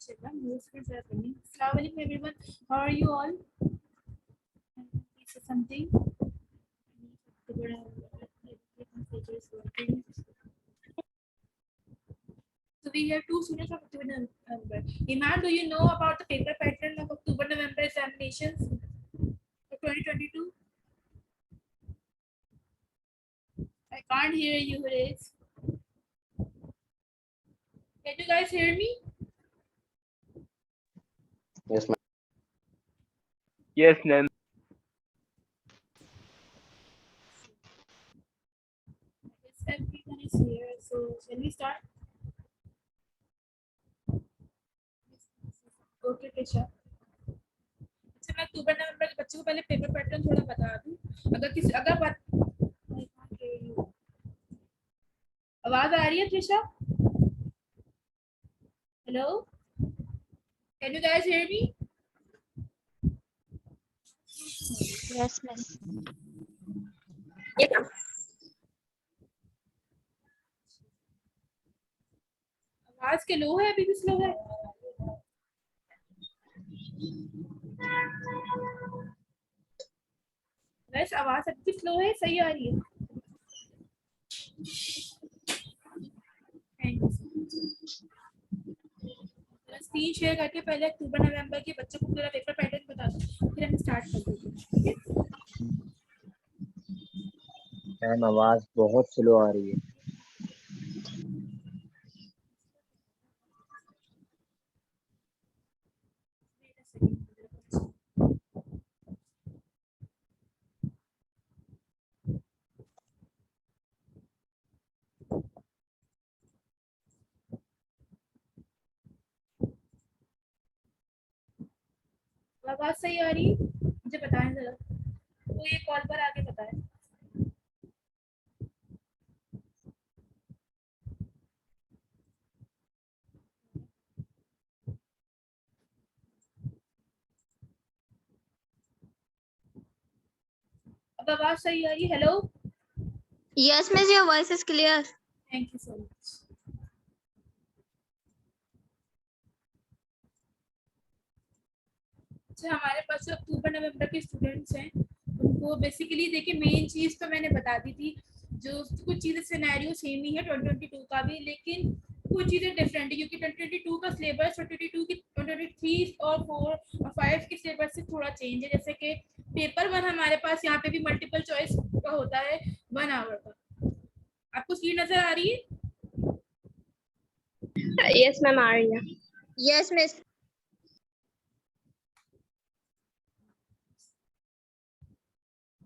MashaAllah, most students are coming. Assalamu alaikum everyone. How are you all? Please say something. So we have two students of October November. Iman, do you know about the paper pattern of October November examinations for 2022? I can't hear you, Grace. Can you guys hear me? Yes, ma'am. Yes, ma'am. Yes, everyone is here. So shall we start? Okay, Tisha. अच्छा मैं अक्टूबर नवंबर के बच्चों को पहले paper pattern थोड़ा बता दूं अगर आवाज आ रही है Trisha hello can you guys hear me Yes, miss. आवाज के लो है अभी भी स्लो है वैसे आवाज अभी भी स्लो है सही आ रही है स्क्रीन शेयर करके पहले अक्टूबर नवंबर के बच्चों को पूरा पेपर पैटर्न बता दो फिर हम स्टार्ट कर देंगे मैम आवाज बहुत स्लो आ रही है। आवाज सही आ रही है मुझे बताएं जरा तो ये कॉल पर आके बताएं अब आवाज सही आ रही है hello Yes, miss, your voice is clear. Thank you so much अच्छा हमारे पास जो अक्टूबर नवंबर के स्टूडेंट्स हैं उनको बेसिकली देखिए मेन चीज तो मैंने बता दी थी जो कुछ चीजें सिनेरियो सेम ही है 2022 का भी लेकिन कुछ चीजें डिफरेंट है क्योंकि 2022 का सिलेबस 2022 की 2023 और 4 और 5 के सिलेबस से थोड़ा चेंज है जैसे कि पेपर 1 हमारे पास यहाँ पे भी मल्टीपल चॉइस का होता है 1 आवर का आपको स्क्रीन नजर आ रही है Yes, ma'am, Arya. Yes, miss.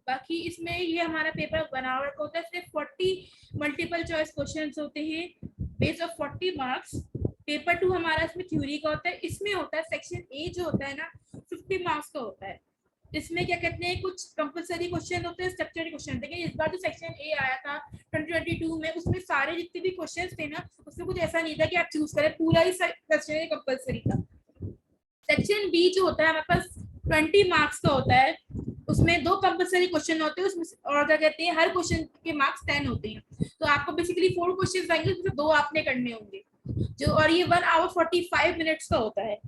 बाकी इसमें ये हमारा पेपर 1 आवर का होता है सिर्फ 40 मल्टीपल चॉइस क्वेश्चंस होते हैं बेस ऑफ 40 मार्क्स पेपर 2 हमारा इसमें थ्योरी का होता है इसमें होता है सेक्शन ए जो होता है ना 50 मार्क्स का होता है इसमें क्या कहते हैं कुछ कंपलसरी क्वेश्चन होते हैं स्ट्रक्चर्ड क्वेश्चन थे इस बार जो सेक्शन ए आया था 2022 में उसमें सारे जितने भी क्वेश्चंस थे ना उसमें कुछ ऐसा नहीं था कि आप चूज करें पूरा ही क्वेश्चन कंपलसरी था सेक्शन बी जो होता है हमारे पास 20 मार्क्स का होता है उसमें 2 कंपलसरी क्वेश्चन होते हैं उसमें और क्या कहते हैं हर क्वेश्चन के मार्क्स 10 होते हैं तो आपको बेसिकली 4 क्वेश्चंस आएंगे उसमें 2 आपने करने होंगे जो और ये 1 आवर 45 मिनट्स का होता है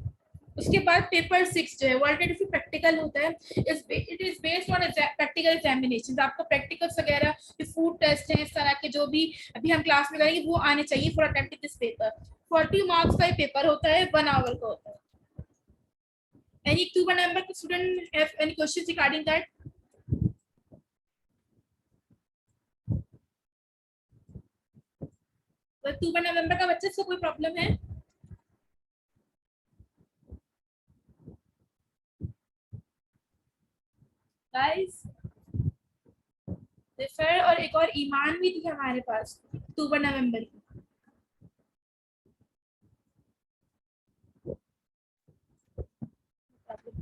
उसके बाद पेपर 6 जो है वो अल्टरनेटिव प्रैक्टिकल होता है it is based on practical examinations आपको प्रैक्टिकल्स वगैरह फूड टेस्ट हैं इस तरह के जो भी अभी हम क्लास में करेंगे वो आने चाहिए for attempting this paper 40 marks का ये पेपर होता है 1 आवर का होता है Any October number student have any questions regarding that? तो अक्टूबर नवंबर का बच्चे से कोई प्रॉब्लम है गाइस फिर और एक और ईमान भी थी हमारे पास अक्टूबर नवंबर की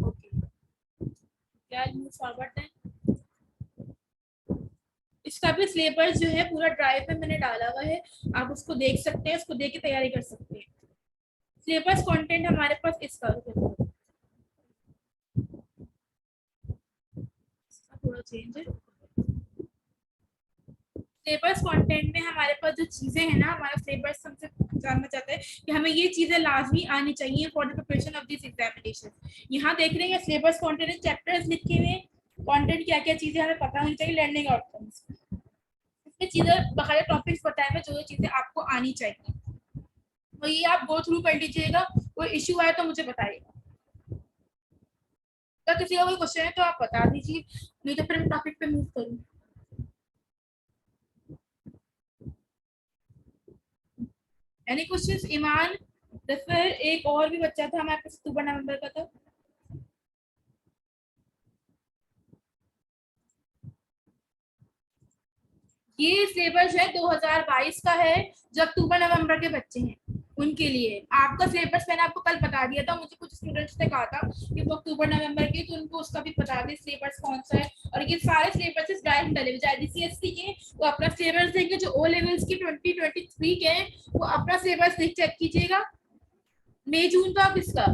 ओके क्या मूव फॉरवर्ड है इसका भी सिलेबस जो है पूरा ड्राइव में मैंने डाला हुआ है आप उसको देख सकते हैं उसको देख के तैयारी कर सकते हैं सिलेबस कंटेंट हमारे पास इसका थोड़ा चेंज है सिलेबस कंटेंट में हमारे पास जो चीजें हैं ना, हमारा सिलेबस हमसे जानना चाहता है कि हमें ये चीजें लाजमी आनी चाहिए for the preparation of this examination. यहाँ देख रहे हैं सिलेबस कंटेंट चैप्टर्स लिखे हुए, कंटेंट क्या क्या चीजें हमें पता होनी चाहिए, लर्निंग आउटकम्स, इसमें चीजें बकाया टॉपिक्स बताए हैं जो चीजें आपको आनी चाहिए, तो ये आप गो थ्रू कर लीजिएगा। कोई इश्यू आए तो मुझे बताइएगा। अगर किसी का कोई क्वेश्चन है तो आप बता दीजिए, नहीं तो फिर मैं टॉपिक पे मूव करूँ। Any questions? ईमान, फिर एक और भी बच्चा था हमारे पास, अक्टूबर नवंबर का था। ये सिलेबस है 2022 का है, जो अक्टूबर नवंबर के बच्चे हैं उनके लिए। आपका सिलेबस मैंने आपको कल बता दिया था, मुझे कुछ स्टूडेंट्स ने कहा था कि वो अक्टूबर नवंबर के, तो उनको उसका भी बता दें सिलेबस कौन सा है। और ये सारे सिलेबस डायरेक्ट डले हुए IGCSE के, वो अपना सिलेबस देंगे। जो ओ लेवल्स की 2023 के हैं वो अपना सिलेबस देख चेक कीजिएगा। मई जून का किसका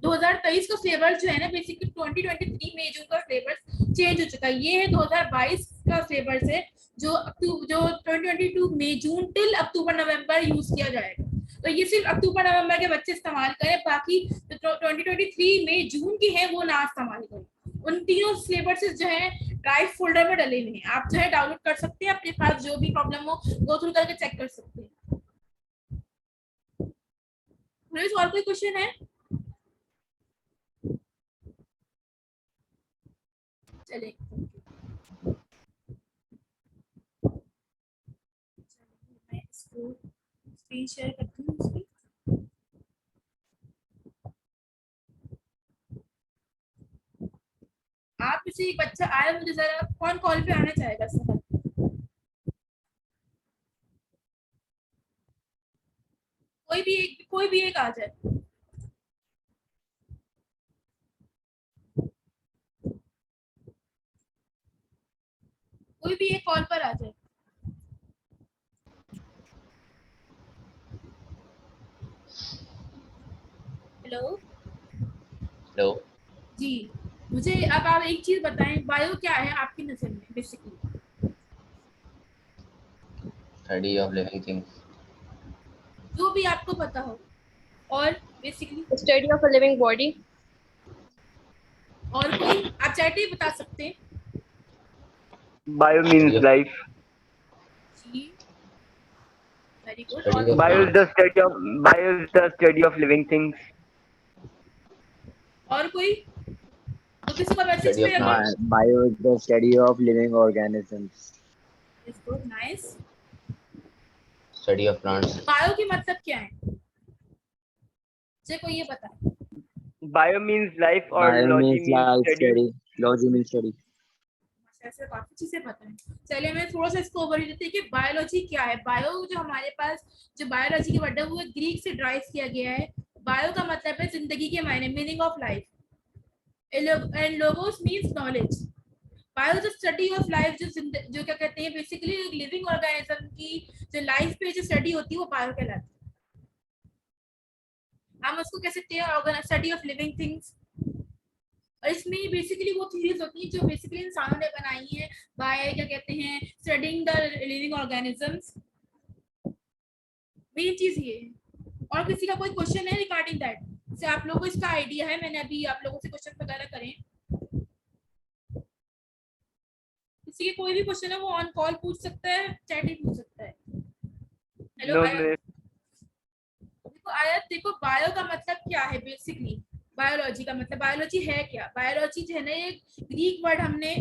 2023 का सिलेबस जो है ना, बेसिकली 2023 मई जून का सिलेबस चेंज हो चुका है। ये है 2022 का सिलेबस है, जो 2022 मई जून टिल अक्टूबर नवंबर यूज किया जाएगा। तो ये सिर्फ अक्टूबर नवंबर के बच्चे इस्तेमाल करें, बाकी जो 2023 मई जून की है वो ना इस्तेमाल करें। उन तीनों सिलेबसेस जो है ड्राइव फोल्डर में डले हुए हैं, आप जो है डाउनलोड कर सकते हैं, अपने पास जो भी प्रॉब्लम हो गो थ्रू करके चेक कर सकते हैं। और कोई क्वेश्चन है? चलिए मैं इसको स्क्रीन शेयर करती हूँ इसकी। आप किसी एक बच्चा आया, मुझे जरा कौन कॉल पे आना चाहेगा सर? कोई भी एक आ जाए। कोई भी एक कॉल पर आ जाए। हेलो। हेलो। जी, मुझे अब आप एक चीज बताएं, बायो क्या है आपकी नजर में basically? Study of living things. जो भी आपको पता हो। और basically Study of a living body. और कोई आप चाहे तो बता सकते हैं। Bio means study of life. जी, वेरी गुड। स्टडी और of Bio is plants. the study of bio is the study of living things. और कोई तो किसी को मैसेज स्टडी ऑफ पे अगर plants. Bio is the study of living organisms. Is good, nice. Study of plants. Bio की मतलब क्या है, मुझे कोई ये बताए। Bio means life or Bio logy means means life study. study. Logy means study. ऐसे काफी चीजें पता है। चलिए मैं थोड़ा सा इसको ओवरव्यू देते हैं कि बायोलॉजी क्या है। बायो जो हमारे पास जो बायोलॉजी के वर्ड है वो ग्रीक से ड्राइव किया गया है। बायो का मतलब है जिंदगी के मायने, meaning of life, and logos means knowledge. Bio the study of life, जो क्या कहते हैं बेसिकली लिविंग ऑर्गेनिज्म की जो लाइफ पे जो स्टडी होती है वो बायो कहलाती है। हम उसको कह सकते हैं स्टडी ऑफ लिविंग थिंग्स। और इसमें बेसिकली वो थ्योरीज होती हैं जो बेसिकली इंसानों ने बनाई हैं बाय क्या कहते हैं studying the living organisms. Main चीज ये है। और किसी का कोई क्वेश्चन है रिगार्डिंग दैट? से आप लोगों को इसका आइडिया है, मैंने अभी आप लोगों से क्वेश्चन वगैरह करें। किसी के कोई भी क्वेश्चन है वो ऑन कॉल पूछ सकता है, चैट ही पूछ सकता है। हेलो No आयत, miss. देखो आयत, देखो बायो का मतलब क्या है बेसिकली, बायोलॉजी का मतलब, बायोलॉजी है क्या? बायोलॉजी जो है ना एक ग्रीक वर्ड, हमने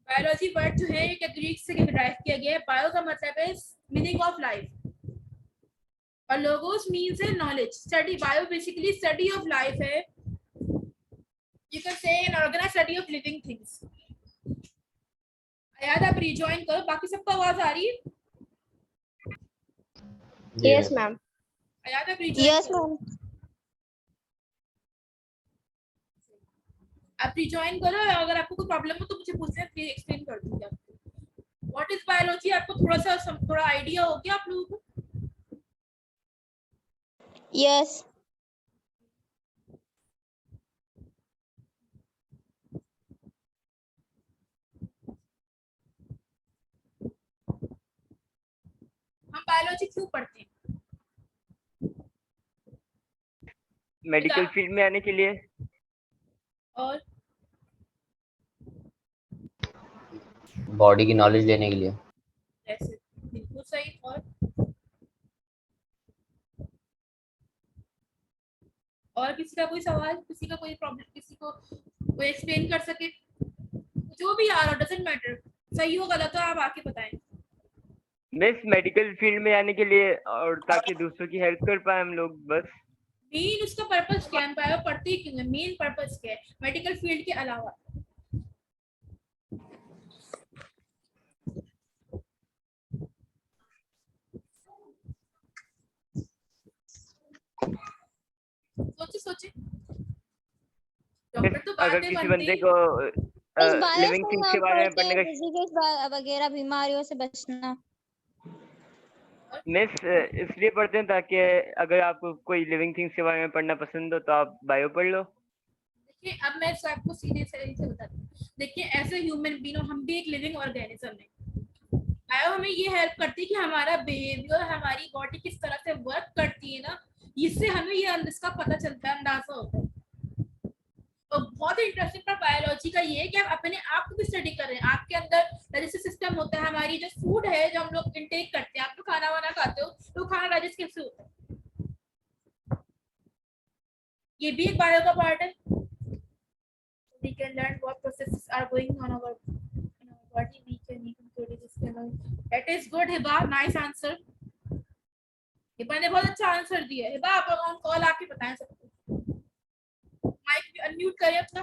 बायोलॉजी वर्ड जो है एक ग्रीक से डिराइव किया गया है। बायो का मतलब है मीनिंग ऑफ लाइफ और लोगोस मींस है knowledge. Study, bio basically study of life है, you can say an organized study of living things. याद आप रिजॉइन करो, बाकी सबको आवाज आ रही है? Yes, ma'am. याद आप रिजॉइन Yes, करो, ma'am. आप रिजॉइन करो। अगर आपको कोई प्रॉब्लम हो तो मुझे पूछना, फिर एक्सप्लेन कर दूंगी आपको। व्हाट इज बायोलॉजी, आपको थोड़ा आइडिया हो गया आप लोगों को? Yes. बायोलॉजी क्यों पढ़ते हैं? मेडिकल फील्ड में आने के लिए। और बॉडी की नॉलेज लेने के लिए। ऐसे बिल्कुल सही। और किसी का कोई सवाल, किसी का कोई प्रॉब्लम, किसी को कोई एक्सप्लेन कर सके, जो भी आ रहा, डजंट मैटर, सही हो गलत हो आप आके बताएं। मिस मेडिकल फील्ड में आने के लिए और ताकि दूसरों की हेल्प कर पाए हम लोग, बस। मेन उसका पर्पस क्या है? बायो पढ़ते ही क्यों है? मेन पर्पस क्या है मेडिकल फील्ड के अलावा? सोचे सोचे। डॉक्टर तो अगर बातें किसी बनते बंदे ही। को इस बायो लिविंग से थिंग्स हम के बारे में पढ़ते पढ़ने हैं का डिजीजेस वगैरह बीमारियों से बचना। मिस इसलिए पढ़ते हैं ताकि अगर आपको कोई लिविंग थिंग्स के बारे में पढ़ना पसंद हो तो आप बायो पढ़ लो। देखिए अब मैं आपको सीधे से बताती हूँ। देखिए एज ए ह्यूमन बीइंग हम भी एक लिविंग ऑर्गेनिज्म है। बायो हमें ये हेल्प करती है कि हमारा बिहेवियर, हमारी बॉडी किस तरह से वर्क करती है ना, इससे हमें ये इसका पता चलता है, अंदाजा होता है। तो बहुत इंटरेस्टिंग पर बायोलॉजी का ये है कि आप अपने आप को भी स्टडी कर रहे हैं। आपके अंदर डाइजेस्टिव सिस्टम होता है, हमारी जो फूड है जो हम लोग इंटेक करते हैं, आप तो खाना वाना खाते हो तो खाना डाइजेस्ट कैसे होता है, ये भी एक बायो का पार्ट है। We can learn what processes are going on our body. We can include this. That is good, Hiba, nice answer. Hiba ने बहुत अच्छा आंसर दिया है। हिबा आप ऑन कॉल आके बताएं सबको। माइक भी अनम्यूट करें अपना।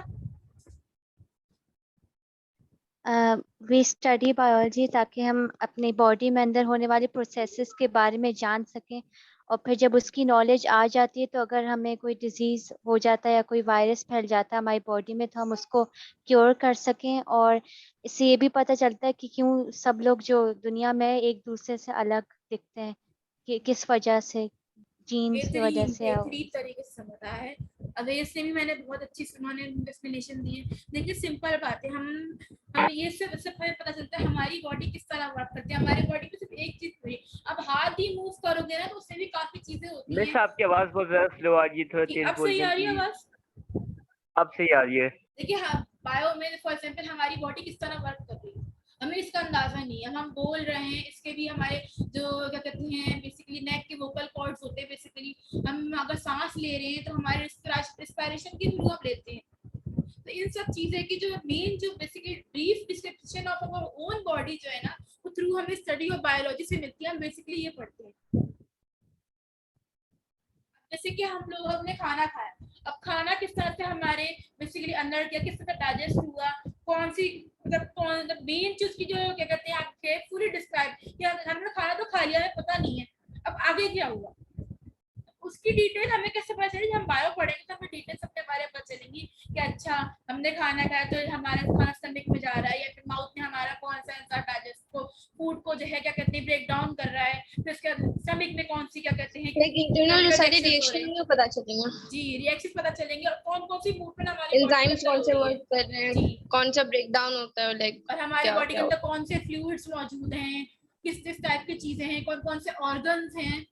वी स्टडी बायोलॉजी ताकि हम अपनी बॉडी में अंदर होने वाले प्रोसेसेस के बारे में जान सकें, और फिर जब उसकी नॉलेज आ जाती है तो अगर हमें कोई डिजीज़ हो जाता है या कोई वायरस फैल जाता है हमारी बॉडी में तो हम उसको क्योर कर सकें। और इससे ये भी पता चलता है कि क्यों सब लोग जो दुनिया में एक दूसरे से अलग दिखते हैं, कि किस वजह से, जीन्स की वजह से। बेहतरीन तरीके से समझा है। अगर इससे भी मैंने बहुत अच्छी उन्होंने एक्सप्लेनेशन दी है। देखिए सिंपल बात है, हमें ये सब पता चलता है हमारी बॉडी किस तरह वर्क करती है। हमारी बॉडी में सिर्फ एक चीज है, अब हाथ ही मूव करोगे ना तो उससे भी काफी चीजें होती मिस हैं। आपकी आवाज बहुत ज्यादा स्लो आ रही है, थोड़ा तेज अब बोल सही दें आ रही है please। आवाज? अब सही आ रही है। देखिए हाँ, बायो में फॉर एग्जांपल हमारी बॉडी किस तरह वर्क कर रही है हमें इसका अंदाजा नहीं है। हम बोल रहे हैं, इसके भी हमारे जो क्या कहते हैं बेसिकली नेक के वोकल कॉर्ड्स होते हैं। बेसिकली हम अगर सांस ले रहे हैं तो हमारे रेस्पिरेशन के थ्रू हम लेते हैं। तो इन सब चीजें की जो मेन जो basically brief description of our own body जो है ना, वो थ्रू हमें स्टडी ऑफ बायोलॉजी से मिलती है। हम बेसिकली ये पढ़ते हैं। जैसे कि हम लोग हमने खाना खाया, अब खाना किस तरह से हमारे बेसिकली अंदर गया, किस तरह डाइजेस्ट हुआ, कौन सी मतलब मेन चीज की जो क्या कहते हैं आपके पूरी डिस्क्राइब कि हमने खाना तो खा लिया है, पता नहीं है अब आगे क्या हुआ, उसकी डिटेल हमें कैसे पता चलेगी? हम बायो पढ़ेंगे तो हमें डिटेल्स अपने बारे में पता चलेंगी कि अच्छा हमने खाना खाया तो हमारा खाना स्टमक में जा रहा है, या फिर माउथ में हमारा कौन सा एंजाइम डाइजेस्ट को फूड को जो है क्या कहते हैं ब्रेक डाउन कर रहा है, फिर उसके स्टमक में कौन सी क्या कहते हैं इंटरनल सारी रिएक्शन पता चलेंगे। जी, रिएक्शन पता चलेंगे और कौन कौन सी मूवमेंट हमारी एंजाइम्स कौन से वर्क कर रहे हैं, कौन सा ब्रेक डाउन होता है, लाइक और हमारी बॉडी के अंदर कौन से फ्लूइड्स मौजूद हैं, किस किस टाइप की चीजें हैं, कौन कौन से ऑर्गन्स हैं,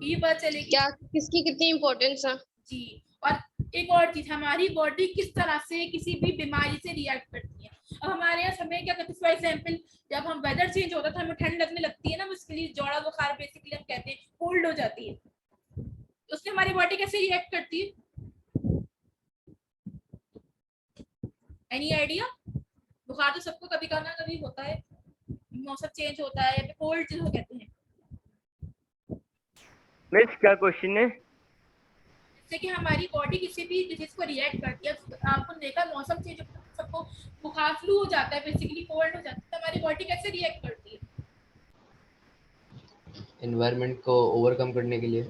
ये पता चलेगी क्या किसकी कितनी इंपॉर्टेंस है। जी। और एक और चीज, हमारी बॉडी किस तरह से किसी भी बीमारी से रिएक्ट करती है। अब हमारे यहाँ समय क्या कहते हैं, फॉर एग्जाम्पल जब हम वेदर चेंज होता है तो हमें ठंड लगने लगती है ना, उसके लिए जोड़ा बुखार बेसिकली हम कहते हैं कोल्ड हो जाती है, तो उससे हमारी बॉडी कैसे रिएक्ट करती है? Any idea? बुखार तो सबको कभी ना कभी होता है, मौसम चेंज होता है, कोल्ड जिसको कहते हैं। मिस क्या क्वेश्चन है? जैसे कि हमारी बॉडी किसी भी डिजीज को रिएक्ट करती है, आपको देखा मौसम चेंज होता है सबको बुखार फ्लू हो जाता है, बेसिकली कोल्ड हो जाता है, तो हमारी बॉडी कैसे रिएक्ट करती है? एनवायरनमेंट को ओवरकम करने के लिए।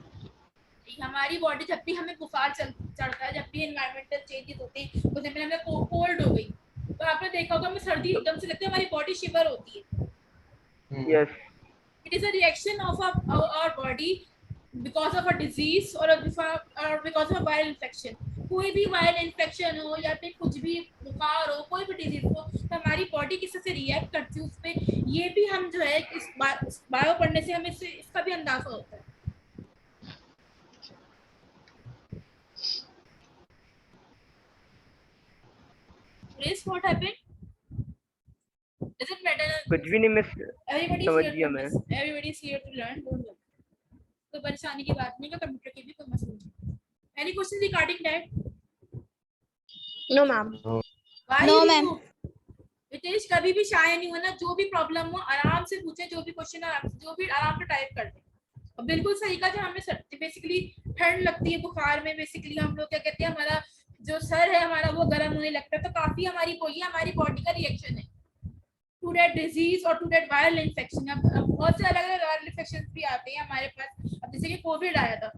हमारी बॉडी जब भी हमें बुखार चढ़ता है, जब भी एनवायरमेंटल चेंजेस होते हैं, जैसे हमें कोल्ड हो गई तो आपने देखा होगा हमें सर्दी एकदम से लगती है, हमारी बॉडी शिवर होती है। Yes, it is a reaction of our body because of a disease or because of a viral infection. कोई भी वायरल इन्फेक्शन हो या फिर कुछ भी बुखार हो, कोई भी डिजीज हो, तो हमारी बॉडी किस तरह से रिएक्ट करती है उस पर, ये भी हम जो है इस बायो पढ़ने से हमें इसका भी अंदाजा होता है। Grace, what happened? Doesn't matter. कुछ भी नहीं मिस, Everybody समझ is गया here मैं। to everybody is here to learn. Don't worry. कोई परेशानी की बात नहीं है, कंप्यूटर की भी कोई मसला नहीं। Any questions regarding that? No, ma'am. Why No, you ma'am. remove? Ritesh, कभी भी शाय नहीं होना, जो भी प्रॉब्लम हो आराम से पूछे, जो भी क्वेश्चन है जो भी आराम से टाइप कर दे। और बिल्कुल सही कहा, जब हमें बेसिकली ठंड लगती है बुखार में, बेसिकली हम लोग क्या कहते हैं, हमारा जो सर है हमारा वो गर्म होने लगता है, तो काफी हमारी बॉडी का रिएक्शन है टू दैट डिजीज और टू दैट वायरल इन्फेक्शन। अब बहुत से अलग अलग वायरल इन्फेक्शन भी आते हैं हमारे पास। अब जैसे कि कोविड आया था,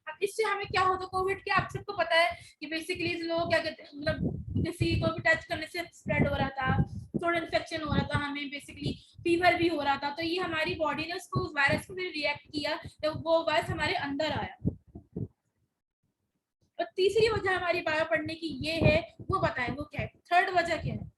अब इससे हमें क्या होता है, कोविड के आप सबको पता है कि बेसिकली लोग क्या कहते हैं, मतलब किसी को भी टच करने से स्प्रेड हो रहा था, थोड़ा इन्फेक्शन हो रहा था, हमें बेसिकली फीवर भी हो रहा था। तो ये हमारी बॉडी ने उसको उस वायरस को रिएक्ट किया, जब वो वायरस हमारे अंदर आया। और तीसरी वजह हमारी बायो पढ़ने की ये है, वो बताएं वो क्या है, थर्ड वजह क्या है?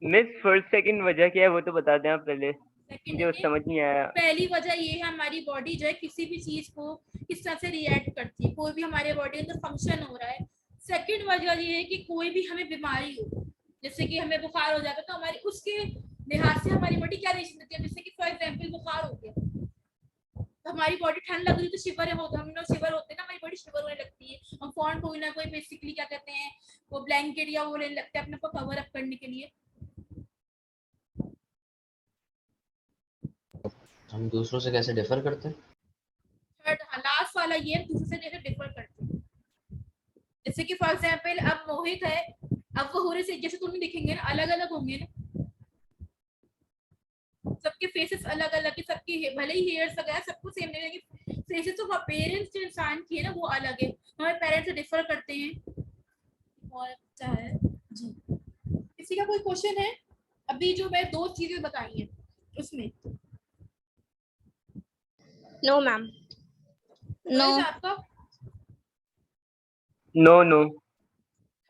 मिस फर्स्ट सेकंड वजह क्या है वो तो बता दें आप पहले, सेकंड मुझे समझ नहीं आया। पहली वजह ये है, हमारी बॉडी जो है किसी भी चीज को किस तरह से रिएक्ट करती है, कोई भी हमारे बॉडी अंदर फंक्शन हो रहा है। सेकंड वजह ये है कि कोई भी हमें बीमारी हो, जैसे कि हमें बुखार हो जाता है, तो हमारी उसके लिहाज से हमारी बॉडी क्या रिएक्शन देती है। जैसे कि फॉर एग्जांपल बुखार हो गया, तो हमारी बॉडी ठंड लग रही तो शिवर होता है, हम लोग शिवर होते हैं ना, हमारी बॉडी शिवर होने लगती है, हम फौरन कोई ना कोई बेसिकली क्या कहते हैं वो ब्लैंकेट या वो लेने लगते हैं अपने को कवर अप करने के लिए। हम दूसरों से कैसे डिफर करते हैं? थर्ड लास्ट वाला ये हम दूसरे से जैसे डिफर करते हैं। जैसे कि फॉर एग्जांपल अब मोहित है, अब वो होरे से जैसे तुम्हें दिखेंगे ना, अलग अलग होंगे ना, सबके फेसेस अलग अलग है, सबके भले ही हेयर्स वगैरह सबको सेम नहीं रहेंगे, फेसेस ऑफ अपीयरेंस जो इंसान की है ना वो अलग है, हमारे पेरेंट्स से डिफर करते हैं। और अच्छा है जी, किसी का कोई क्वेश्चन है? अभी जो मैं दो चीजें बताई हैं उसमें No, ma'am. No. आपका नो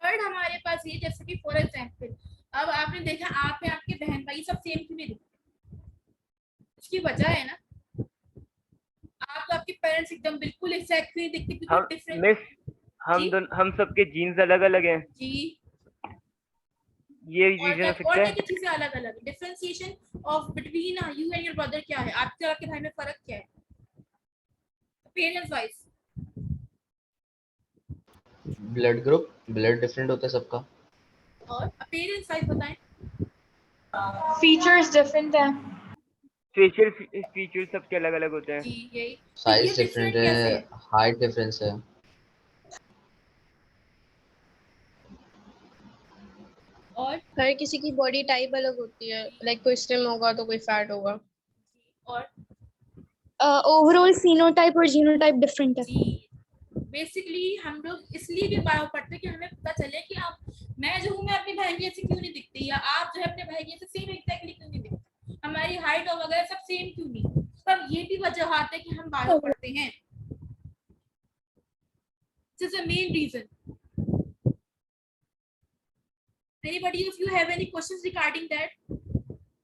थर्ड हमारे पास ये, जैसे कि फॉर एग्जांपल अब आपने देखा आप में आपके बहन भाई सब सेम क्यों नहीं दिखते, इसकी वजह है ना, आप आपके पेरेंट्स एकदम बिल्कुल एग्जैक्ट नहीं दिखते, बिल्कुल हम डिफरेंट। मिस हम सबके जीन्स अलग अलग हैं जी, ये और रीजन हो और सकता है। क्या चीजें अलग अलग, differentiation of between you and your brother क्या है, आपके और आपके भाई में फर्क क्या है appearance wise? Blood group, blood different होता है सबका। और अपीयरेंस वाइज बताएं। Features different है. फेशियल फीचर्स सबके अलग अलग होते हैं। जी यही, तो साइज ये डिफरेंट डिफरेंट कैसे है, है? हाइट डिफरेंस है। और हर किसी की बॉडी टाइप अलग होती है, लाइक कोई स्लिम होगा तो कोई फैट होगा। और Overall phenotype और genotype different है. जी बेसिकली हम लोग इसलिए भी बायो पढ़ते हैं कि हमें पता चले कि आप, मैं जो हूँ मैं अपनी भाई जैसे क्यों नहीं दिखती, या आप जो है अपने भाई जैसे सेम एग्जैक्टली क्यों नहीं दिखते, हमारी हाइट और वगैरह सब सेम क्यों नहीं। तब ये भी वजह है कि हम बायो पढ़ते हैं, this is the main reason. Anybody if you have any questions regarding that,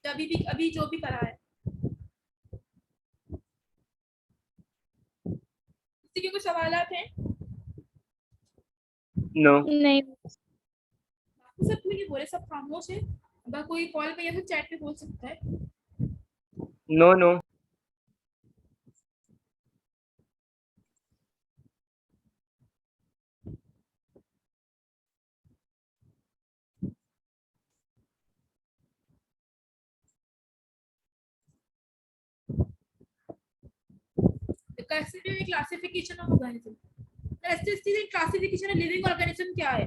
अभी जो भी करा है, किसी के कोई सवालात हैं? नो नहीं. सब क्यों नहीं बोले, सब खामोश है। अगर कोई कॉल पे या फिर चैट पे बोल सकता है। No The classification of organism. Classification of living organism क्या है?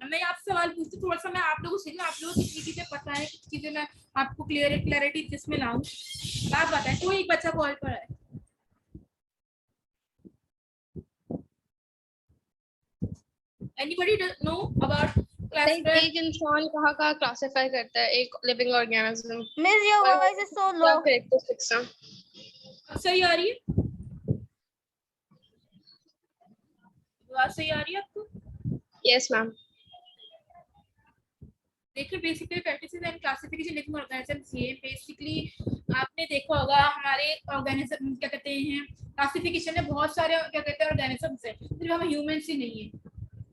मैं आपसे सवाल पूछती हूँ, थोड़ा सा मैं आप लोगों से, आप लोगों को कितनी चीजें पता है, कुछ चीजें मैं आपको क्लैरिटी जिसमें लाऊं, आप बताएं। कोई एक बच्चा कॉल पर है? Anybody know about क्लासिफाई एक इंसान कहाँ क्लासिफाई करता है एक living organism? Miss, your voice is so low. Characteristics हैं? सही आ रही है, आवाज सही आ रही है आपको? Yes ma'am. देखिए basically practices and classification living organisms, ये बेसिकली आपने देखा होगा हमारे ऑर्गेनिज्म क्या कहते हैं क्लासिफिकेशन में बहुत सारे क्या कहते हैं ऑर्गेनिजम्स हैं, सिर्फ हम ह्यूमंस ही नहीं है,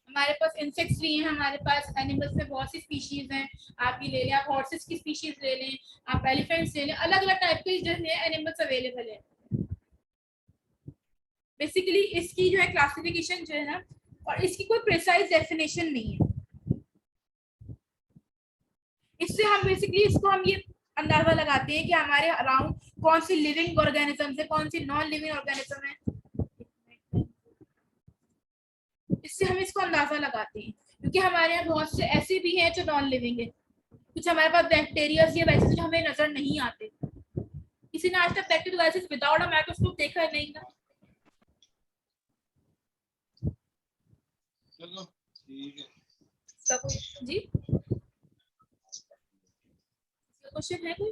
हमारे पास इंसेक्ट्स भी हैं, हमारे पास एनिमल्स में बहुत सी स्पीशीज हैं, आप ये ले लें, आप हॉर्सेस की स्पीशीज ले लें, आप एलिफेंट्स ले लें, अलग अलग टाइप के जो है एनिमल्स अवेलेबल है। बेसिकली इसकी जो है क्लासिफिकेशन जो है ना, और इसकी कोई प्रिसाइज डेफिनेशन नहीं है, इससे हम बेसिकली इसको हम ये अंदाजा लगाते हैं कि हमारे अराउंड कौन सी लिविंग ऑर्गेनिज्म है, कौन सी नॉन लिविंग ऑर्गेनिज्म है, इससे हम इसको अंदाजा लगाते हैं, क्योंकि हमारे यहाँ बहुत से ऐसे भी हैं जो नॉन लिविंग है, कुछ हमारे पास बैक्टीरिया या वैसे जो हमें नजर नहीं आते। किसी ने आज तक बैक्टीरियोलाइसिस विदाउट अ माइक्रोस्कोप देखा है? नहीं ना। चलो ठीक है, सब जी क्वेश्चन है कोई?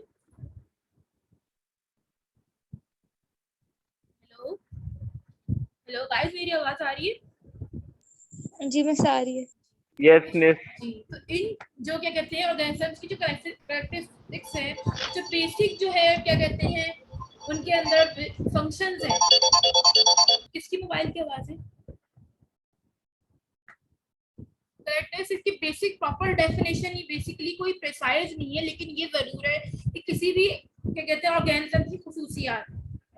हेलो हेलो गाइस, मेरी आवाज आ रही है? जी मिस, आ रही है। Yes miss. जी, तो इन जो क्या कहते हैं ऑर्गेनिजम्स की जो कैरेक्टरिस्टिक्स हैं, जो बेसिक जो है क्या कहते हैं उनके अंदर फंक्शंस हैं। किसकी मोबाइल की आवाज है? कैरेक्टरिस्टिक्स की बेसिक प्रॉपर डेफिनेशन ही बेसिकली कोई प्रिसाइज नहीं है, लेकिन ये जरूर है कि किसी भी क्या कहते हैं ऑर्गेनिज्म की खुसूसियात,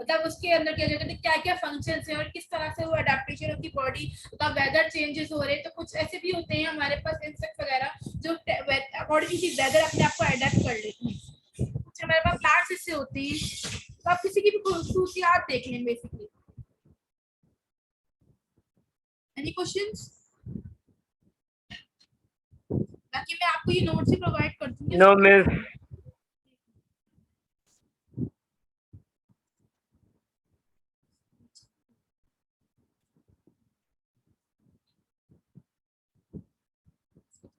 मतलब उसके अंदर क्या कहते हैं क्या क्या फंक्शंस हैं और किस तरह से वो अडेप्टेशन ऑफ द बॉडी, मतलब वेदर चेंजेस हो रहे हैं, तो कुछ ऐसे भी होते हैं हमारे पास इंसेक्ट वगैरह जो अकॉर्डिंग टू वेदर अपने आप को अडेप्ट कर लेते हैं, कुछ हमारे पास प्लांट्स इससे होते हैं, तो आप किसी की भी खुसूसियात देख लें बेसिकली। Any questions? ताकि मैं आपको ये नोट्स ही प्रोवाइड कर दूंगी। No miss.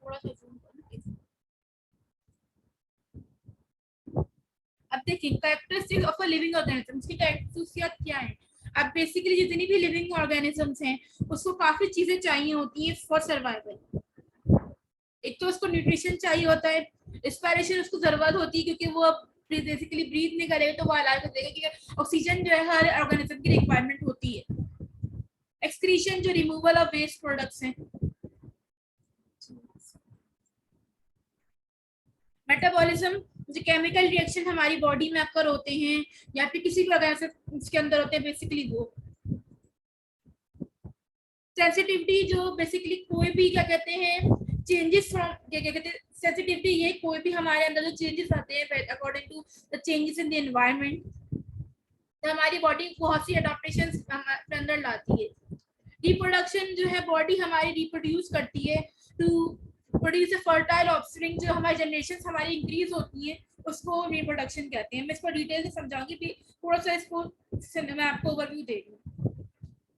थोड़ा सा zoom करना। अब देखिए characteristics of a living organism, इसकी खासियत क्या है? अब बेसिकली जितनी भी लिविंग ऑर्गेनिजम्स हैं उसको काफी चीजें चाहिए होती हैं फॉर सर्वाइवल। एक तो उसको न्यूट्रिशन चाहिए होता है, रेस्पिरेशन उसको जरूरत होती है क्योंकि वो बेसिकली ब्रीथ नहीं करेगा तो वो अलार्म देगा कि ऑक्सीजन जो है हर ऑर्गेनिज्म की रिक्वायरमेंट होती है। एक्सक्रीशन जो रिमूवल ऑफ वेस्ट प्रोडक्ट्स हैं। मेटाबॉलिज्म जो केमिकल रिएक्शन हमारी बॉडी में अकर होते हैं या फिर किसी भी ऑर्गेनिज्म के अंदर होते हैं, बेसिकली वो। सेंसिटिविटी जो बेसिकली कोई भी क्या कहते हैं चेंजेस फ्रॉम क्या कहते हैं सेंसिटिविटी, ये कोई भी हमारे अंदर जो चेंजेस आते हैं according to the changes in the environment, तो हमारी बॉडी बहुत सी अडॉप्टेशंस हमारे अंदर लाती है। रिप्रोडक्शन जो है बॉडी हमारी रिप्रोड्यूस करती है to produce a fertile offspring, जो हमारी जनरेशंस हमारी इंक्रीज होती है उसको रिप्रोडक्शन कहते हैं। मैं इसको डिटेल से समझाऊंगी, भी थोड़ा सा इसको मैं आपको ओवरव्यू दे दूँ।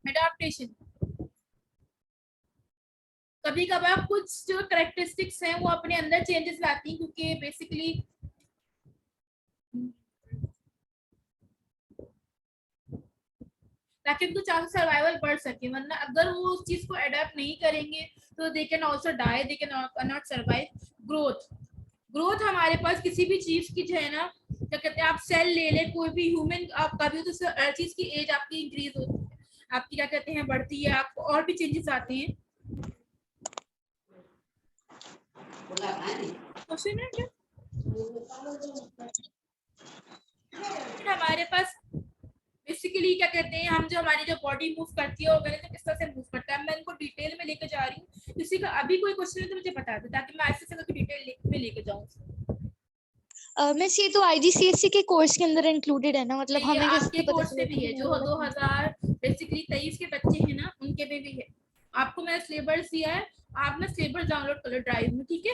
अडॉप्टेशन कभी कभार कुछ जो कैरेक्टरिस्टिक्स हैं वो अपने अंदर चेंजेस लाती हैं, क्योंकि बेसिकली ताकि उनको चांस सर्वाइवल बढ़ सके, वरना अगर वो उस चीज को अडेप्ट नहीं करेंगे तो they can also die, they can not survive. Growth हमारे पास किसी भी चीज की जो है ना क्या कहते हैं, आप सेल ले ले कोई भी ह्यूमन, आप कभी तो हर चीज की एज आपकी इंक्रीज होती है, आपकी क्या कहते हैं बढ़ती है, आपको और भी चेंजेस आते हैं। क्वेश्चन है क्या? हमारे पास बेसिकली क्या कहते हैं हम जो हमारी जो बॉडी मूव करती है ऑर्गेनिज्म किस तरह से मूव करता है, मैं इनको डिटेल में लेकर जा रही हूँ। किसी का अभी कोई क्वेश्चन है तो मुझे बता दो ताकि मैं ऐसे से डिटेल में लेकर जाऊँ। मिस, ये तो IGCSE के कोर्स के अंदर इंक्लूडेड है ना, मतलब ये हमें आपके कैसे पता कोर्स से भी है, जो 2023 के बच्चे हैं ना उनके में भी है। आपको मैंने सिलेबस दिया है, आप ना सिलेबस डाउनलोड कर लो ड्राइव में, ठीक है?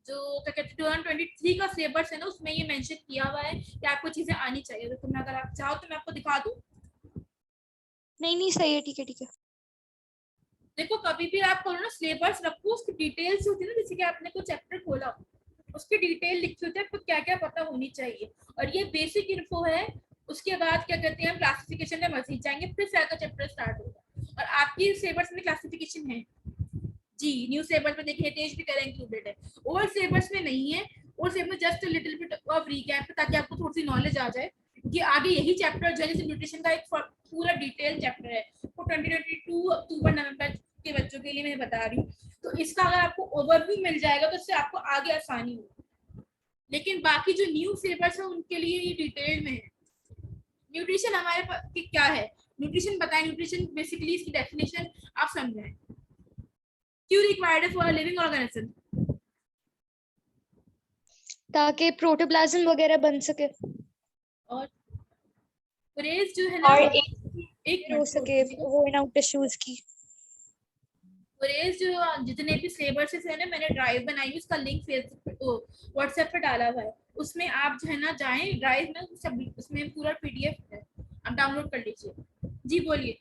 जो क्या कहते हैं 2023 का सिलेबस है ना उसमें ये मेंशन किया हुआ है कि आपको चीजें आनी चाहिए, तो तुम अगर आप चाहो तो मैं आपको दिखा दूं। नहीं सही है, ठीक है। देखो कभी भी आप करो ना सिलेबस रखो, उसकी डिटेल्स होती है ना, जैसे कि आपने कोई चैप्टर खोला उसकी डिटेल लिखी होती है, आपको क्या क्या पता होनी चाहिए। और ये बेसिक इन्फो है। उसके बाद क्या कहते हैं, हम क्लासिफिकेशन में मजीद जाएंगे, फिर से का चैप्टर स्टार्ट होगा। और आपकी सिलेबस में क्लासिफिकेशन है जी, न्यू सिलेबस में देखिए तेज भी करें इंक्लूडेड है, ओल्ड सिलेबस में नहीं है। ओल्ड सिलेबस में just little bit of recap, ताकि आपको थोड़ी सी नॉलेज आ जाए कि आगे यही चैप्टर जो है, जैसे न्यूट्रिशन का एक पूरा डिटेल चैप्टर है वो 2022 अक्टूबर नवंबर के बच्चों के लिए मैं बता रही हूँ। तो इसका अगर आपको ओवरव्यू मिल जाएगा तो इससे आपको आगे आसानी होगी। लेकिन बाकी जो न्यू सिलेबस है उनके लिए ये डिटेल में है। न्यूट्रिशन हमारे पास क्या है, न्यूट्रिशन बताएं। न्यूट्रिशन बेसिकली इसकी डेफिनेशन आप समझें। क्यों रिक्वायर्ड फॉर लिविंग ऑर्गेनिज्म? ताकि प्रोटोप्लाज्म वगैरह बन सके और रेस जो है ना, और एक हो सके वो इन आउट टिश्यूज की। रेस जो जितने भी सिलेबस है ना, मैंने ड्राइव बनाई है, उसका लिंक फेसबुक पे व्हाट्सएप पे डाला हुआ है। उसमें आप जो है ना जाएं, ड्राइव में सब उसमें पूरा पीडीएफ है, आप डाउनलोड कर लीजिए। जी बोलिए।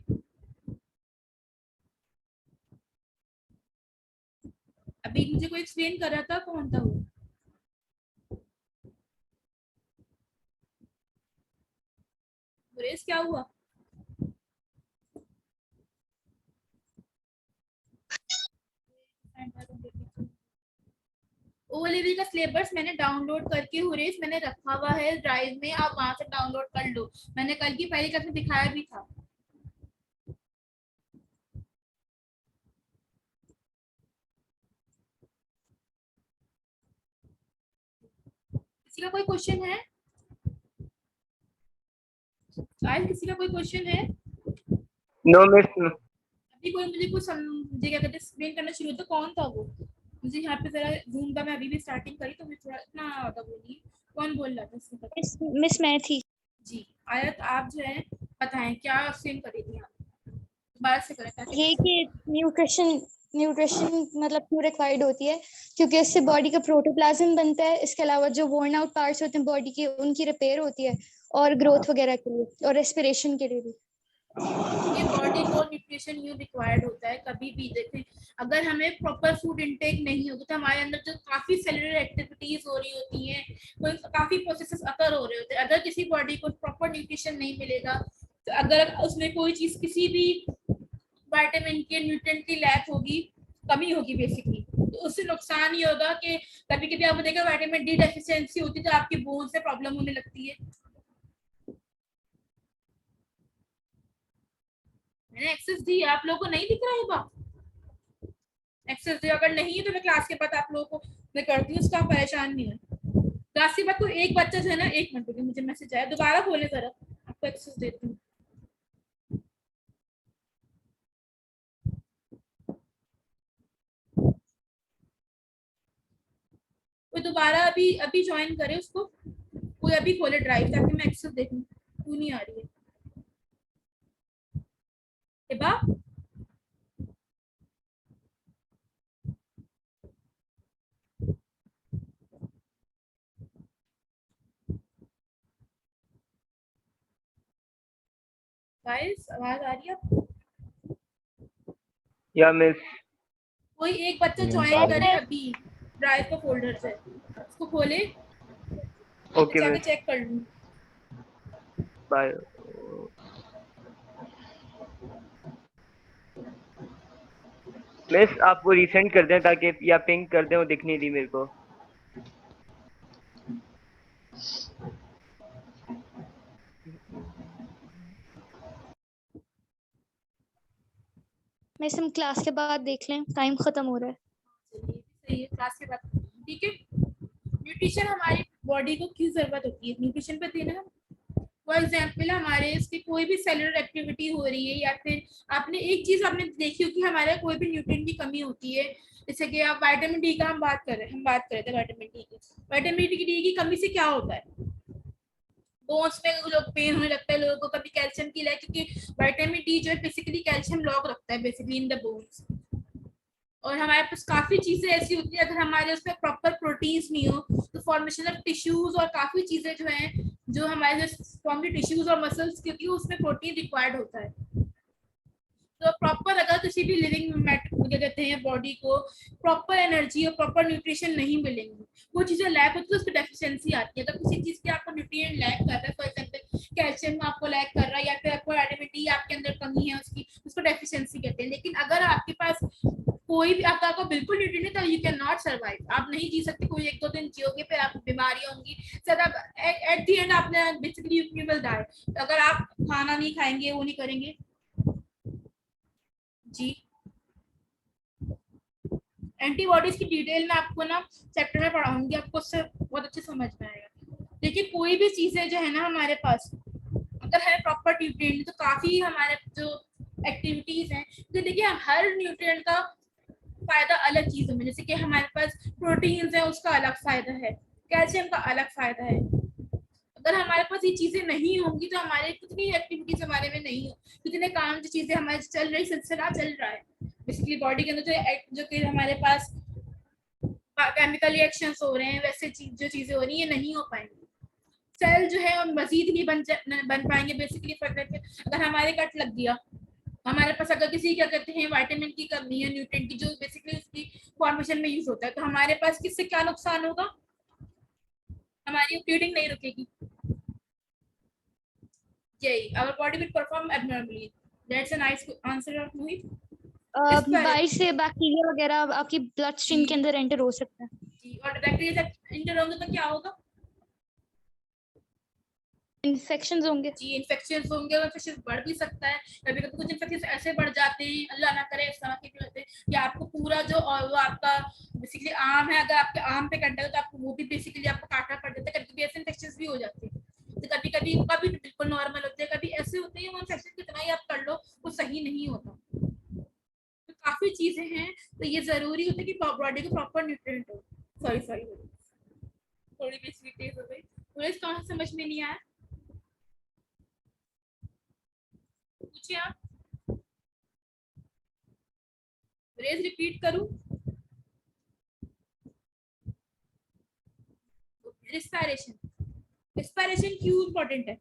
अभी मुझे कोई एक्सप्लेन कर रहा था, कौन था वो? रेस क्या हुआ? ओलेवी का सिलेबस मैंने डाउनलोड करके हुरेस मैंने रखा हुआ है ड्राइव में, आप वहां से डाउनलोड कर लो। मैंने कल की पहली क्लास में दिखाया भी था। किसी का कोई क्वेश्चन है? शायद किसी का कोई क्वेश्चन है? No miss. अभी कोई मुझे कुछ मुझे क्या कहते हैं एक्सप्लेन करना शुरू तो कौन था वो? मुझे यहाँ पे जरा जूम का, मैं अभी भी स्टार्टिंग करी तो मुझे थोड़ा इतना आता बोलिए कौन बोल रहा था इसमें पता? मिस मैं थी जी आयत, आप जो है बताएं क्या एक्सप्लेन करेंगी आप, दोबारा से करें ताकि ये कि न्यूट्रिशन मतलब क्यों रिक्वायर्ड होती है, क्योंकि इससे बॉडी का प्रोटोप्लाज्म बनता है। इसके अलावा जो वर्न आउट पार्ट्स होते हैं बॉडी के उनकी रिपेयर होती है, और ग्रोथ वगैरह के लिए और रेस्पिरेशन के लिए भी। ये बॉडी को न्यूट्रिशन यू रिक्वायर्ड होता है। कभी भी देखें, अगर हमें प्रॉपर फूड इंटेक नहीं होगा तो हमारे अंदर जो काफी सेलुलर एक्टिविटीज हो रही होती हैं, कोई काफी प्रोसेसेस अकर हो रहे होते हैं, अगर किसी बॉडी को प्रॉपर न्यूट्रिशन नहीं मिलेगा तो अगर उसमें कोई चीज किसी भी विटामिन के न्यूट्रिएंट की लैक होगी, कमी होगी बेसिकली, तो उससे नुकसान ये होगा कि कभी कभी आपको देखा विटामिन डी डेफिशिएंसी होती है तो आपकी बोन से प्रॉब्लम होने लगती है। मैंने एक्सेस दी, आप लोगों को नहीं दिख रहा है बात? एक्सेस दी अगर नहीं है तो मैं क्लास के बाद आप लोगों को मैं करती हूँ, उसका परेशान नहीं है। क्लास के बाद कोई एक बच्चा जो है ना, एक मिनट रुकिए मुझे मैसेज आया, दोबारा खोले जरा, आपको एक्सेस देती हूँ। कोई दोबारा अभी ज्वाइन करे उसको, कोई अभी खोले ड्राइव ताकि मैं एक्सेस देखूं क्यों नहीं आ रही है। एबा गाइस आवाज आ रही है आपको? या मिस। कोई एक बच्चा ज्वाइन करे अभी ड्राइव का फोल्डर से, उसको खोले, ओके जाके मिस, चेक कर लूं। बाय। मिस आप वो रीसेंड कर दें ताकि, या पिंक कर दें, वो दिख नहीं रही मेरे को। मैं हम क्लास के बाद देख लें, टाइम खत्म हो रहा है। चलिए सही है, क्लास के बाद ठीक है। न्यूट्रिशन हमारी बॉडी को क्यों जरूरत होती है, न्यूट्रिशन पे देना। फॉर एग्जाम्पल हमारे इसकी कोई भी सेलुलर एक्टिविटी हो रही है, या फिर आपने एक चीज आपने देखी हो कि हमारे कोई भी न्यूट्रिएंट की कमी होती है, जैसे कि आप विटामिन डी का हम बात कर रहे थे विटामिन डी की। विटामिन डी की कमी से क्या होता है, बोन्स में लोग पेन होने लगता है लोगों को, कभी कैल्शियम की लैक, क्योंकि विटामिन डी जो है बेसिकली कैल्शियम लॉक रखता है बेसिकली इन द बोन्स। और हमारे पास काफी चीजें ऐसी होती है, अगर हमारे उसमें प्रॉपर प्रोटीन्स नहीं हो तो फॉर्मेशन ऑफ टिश्यूज और काफी चीजें जो हैं, जो हमारे जो फॉर्म टिश्यूज और मसल्स, क्योंकि उसमें प्रोटीन रिक्वायर्ड होता है। तो तो प्रॉपर अगर किसी भी लिविंग क्या कहते हैं बॉडी को प्रॉपर एनर्जी और प्रॉपर न्यूट्रिशन नहीं मिलेंगी, वो चीजें लैक होती है तो उसकी डेफिशिएंसी आती है। अगर किसी चीज की आपको न्यूट्रिएंट लैक कर रहा है, फॉर एग्जांपल कैल्शियम आपको लैक कर रहा है, या फिर आपको विटामिन डी आपके अंदर कमी है उसकी, उसको डेफिशिएंसी कहते हैं। लेकिन अगर आपके पास कोई भी आपका बिल्कुल न्यूट्रिएंट नहीं, तो यू कैन नॉट सर्वाइव, आप नहीं जी सकते। कोई 1-2 दिन जियोगे, फिर आपको बीमारियां होंगी, एट द एंड आपने बेसिकली यू विल डाई। अगर आप खाना नहीं खाएंगे, वो नहीं करेंगे जी। एंटीबॉडीज की डिटेल में आपको ना चैप्टर में पढ़ाऊंगी, आपको उससे बहुत अच्छे समझ में आएगा। देखिए कोई भी चीजें जो है ना हमारे पास, अगर है प्रॉपर न्यूट्रिएंट, तो काफी हमारे जो एक्टिविटीज हैं, तो देखिए हर न्यूट्रिएंट का फायदा अलग चीजों में, जैसे कि हमारे पास प्रोटीन्स है उसका अलग फायदा है, कैल्शियम का अलग फायदा है। अगर हमारे पास ये चीजें नहीं होंगी तो हमारे कितनी एक्टिविटीज हमारे में नहीं हो, कितने काम जो चीजें हमारे चल रही, सिलसिला चल रहा है बेसिकली बॉडी के अंदर, जो कि हमारे पास केमिकल रिएक्शंस हो रहे हैं, वैसे जो चीजें हो रही है नहीं हो पाएंगी। सेल जो है मजीद नहीं बन पाएंगे बेसिकली। अगर हमारे कट लग गया, हमारे पास अगर किसी क्या कहते हैं विटामिन की कमी है, न्यूट्रिएंट की, जो बेसिकली उसकी फॉर्मेशन में यूज होता है, तो हमारे पास किससे क्या नुकसान होगा, हमारी ब्लीडिंग नहीं रुकेगी। यही our body will perform abnormally. That's a nice answer of Mohit. बाहर से बैक्टीरिया वगैरह आपकी ब्लड स्ट्रीम के अंदर एंटर हो सकता है जी, और बैक्टीरिया एंटर होंगे तो क्या होगा, इन्फेक्शंस होंगे जी इन्फेक्शंस होंगे, और इन्फेक्शन बढ़ भी सकता है। कभी कभी कुछ इन्फेक्शन ऐसे बढ़ जाते हैं, अल्लाह ना करे इस तरह के भी होते हैं कि आपको पूरा जो वो आपका बेसिकली आम है, अगर आपके आम पे कट है तो आपको वो भी बेसिकली आपको काटना पड़ जाता है। कभी कभी ऐसे इन्फेक्शन भी हो जाते हैं, तो कभी कभी कभी बिल्कुल नॉर्मल होते हैं, कभी ऐसे होते हैं वो इन्फेक्शन कितना ही आप कर लो वो सही नहीं होता। तो काफी चीजें हैं, तो ये जरूरी होता है कि बॉडी को प्रॉपर न्यूट्रिएंट हो। सॉरी थोड़ी बेसिक तेज हो गई, पूरे कहाँ समझ में नहीं आया, पूछिए आप। रेज रिपीट करूं, रिस्पायरेशन क्यों इम्पोर्टेंट है,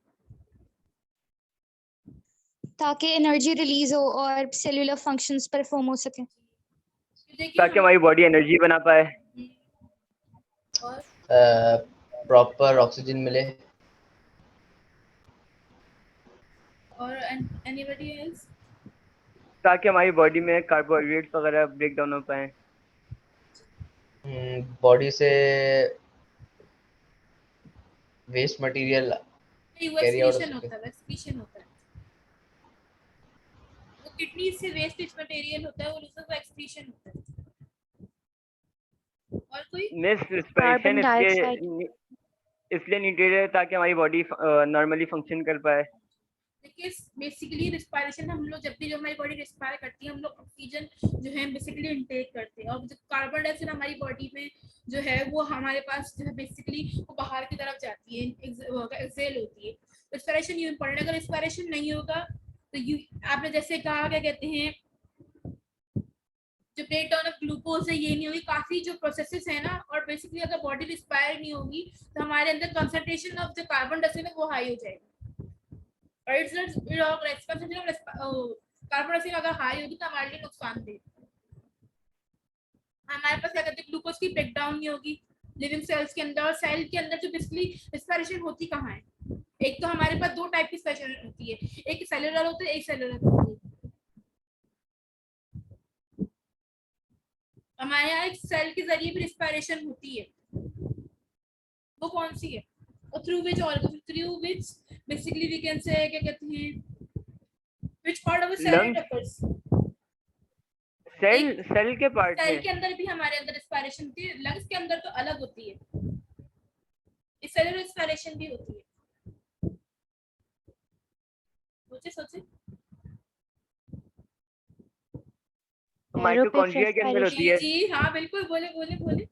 ताकि एनर्जी रिलीज हो और सेल्यूलर फंक्शंस परफॉर्म हो सके, ताकि हमारी बॉडी एनर्जी बना पाए, और प्रॉपर ऑक्सीजन मिले, और एनीबॉडी एल्स, ताकि हमारी बॉडी में कार्बोहाइड्रेट्स वगैरह ब्रेक डाउन हो पाए, बॉडी से वेस्ट मटेरियल कैरी आउट हो एक्सक्रीशन सके। होता है, एक्सक्रीशन होता है, वो किडनी से वेस्ट मटेरियल होता है और उसका एक्सक्रीशन होता है। और कोई मिस रिस्पायरेशन इसलिए नीडेड है ताकि हमारी बॉडी नॉर्मली फंक्शन कर पाए। देखिए बेसिकली रिस्पायरेशन हम लोग जब भी जो हमारी बॉडी रिस्पायर करती है, हम लोग ऑक्सीजन जो है बेसिकली इनटेक करते हैं, और जो कार्बन डाइऑक्साइड हमारी बॉडी में जो है वो हमारे पास जो है बेसिकली वो बाहर की तरफ जाती है, एक्सेल होती है। रिस्पायरेशन ये इंपॉर्टेंट, अगर रिस्पायरेशन नहीं होगा तो यू आपने जैसे कहा क्या कहते हैं जो ब्रेक डाउन ऑफ ग्लूकोज है ये नहीं होगी, काफी जो प्रोसेसेस है ना, और बेसिकली अगर बॉडी रिस्पायर नहीं होगी तो हमारे अंदर कंसंट्रेशन ऑफ जो कार्बन डाइऑक्साइड है वो हाई हो जाएगा, और इट्स कार्बन डाइऑक्साइड अगर हाई होगी तो हमारे लिए नुकसान दे। हमारे पास क्या कहते हैं ग्लूकोज की ब्रेक डाउन नहीं होगी लिविंग सेल्स के अंदर, और सेल के अंदर जो बेसिकली रिस्पायरेशन होती कहाँ है, एक तो हमारे पास दो टाइप की रिस्पायरेशन होती है, एक सेलुलर होता है, एक सेलुलर होती है। हमारे यहाँ एक सेल के जरिए भी रिस्पायरेशन होती है, वो कौन सी है, और through which basically we can say क्या कहते हैं which part of the cell it occurs, cell के पार्ट सेल में के अंदर भी हमारे अंदर रिस्पायरेशन होती है, लंग्स के अंदर तो अलग होती है, इस सेलुलर रिस्पायरेशन भी होती है। सोचे माइटोकॉन्ड्रिया के अंदर होती है, जी हाँ बिल्कुल, बोले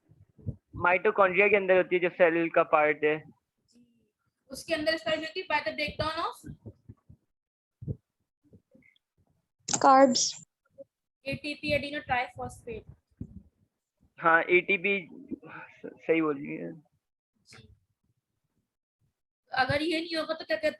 माइटोकॉन्ड्रिया के अंदर होती है जो सेल का पार्ट है, उसके अंदर रिस्पायरेशन होती है by the breakdown of carbs, ATP adeno triphosphate. हाँ एटीपी सही बोल रही है। अगर ये नहीं होगा तो क्या कहते हैं